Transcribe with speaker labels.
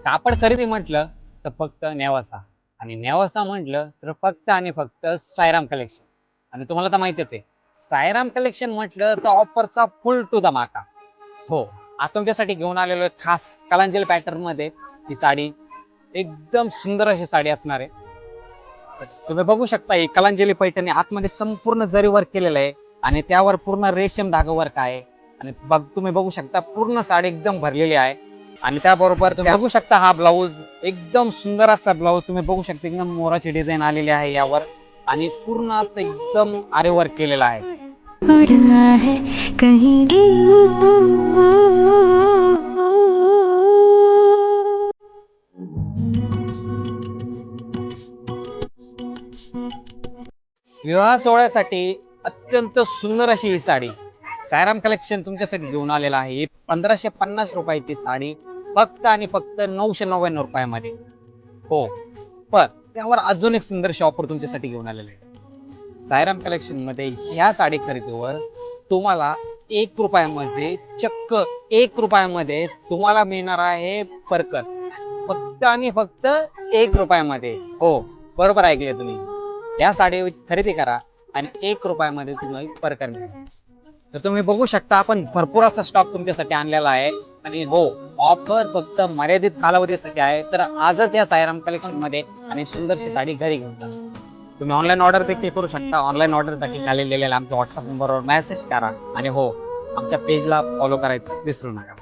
Speaker 1: कापड खरेदी म्हटलं तर फक्त नेवासा, आणि नेवासा म्हटलं तर फक्त आणि फक्त सायराम कलेक्शन. आणि तुम्हाला तर माहितीच आहे, सायराम कलेक्शन म्हटलं तर ऑफरचा फुल टू धमाका. हो, आज तुमच्यासाठी घेऊन आलेलो आहे खास कलांजली पॅटर्न मध्ये ही साडी. एकदम सुंदर अशी साडी असणार आहे. तुम्ही बघू शकता ही कलांजली पैठणी आतमध्ये संपूर्ण जरी वर्क केलेलं आहे, आणि त्यावर पूर्ण रेशम धागा वर्क आहे. आणि तुम्ही बघू शकता पूर्ण साडी एकदम भरलेली आहे. आणि त्याबरोबर तुम्ही बघू शकता हा ब्लाऊज, एकदम सुंदर असा ब्लाऊज तुम्ही बघू शकता. एकदम मोराची डिझाईन आलेली आहे यावर, आणि पूर्ण असं एकदम आरे वर्क केलेलं आहे.
Speaker 2: उड़ना है कहीं
Speaker 1: विवाह सोहळ्यासाठी अत्यंत सुंदर अशी ही साडी सायराम कलेक्शन तुमच्यासाठी घेऊन आलेला आहे. 1550 रुपयाची साडी फक्त आणि फक्त 999 रुपयामध्ये. हो, पण त्यावर अजून एक सुंदरशी ऑफर तुमच्यासाठी घेऊन आलेली आहे. सायराम कलेक्शन मध्ये ह्या साडी खरेदीवर तुम्हाला 1 रुपयामध्ये, चक्क 1 रुपयामध्ये तुम्हाला मिळणार आहे परकर. फक्त आणि फक्त 1 रुपयामध्ये. हो, बरोबर ऐकले तुम्ही. या साडी खरेदी करा आणि 1 रुपयामध्ये तुम्ही परकर मिळेल. तर तुम्ही बघू शकता आपण भरपूर असा स्टॉक तुमच्यासाठी आणलेला आहे. आणि हो, ऑफर फक्त मर्यादित कालावधीसाठी आहे. तर आजच या सायराम कलेक्शन मध्ये आणि सुंदरशी साडी घरी घेऊन जा. तुम्ही ऑनलाईन ऑर्डर देखील करू शकता. ऑनलाईन ऑर्डरसाठी खाली दिलेल्या आमच्या व्हॉट्सअप नंबरवर मेसेज करा. आणि हो, आमच्या पेजला फॉलो करायचं विसरू नका.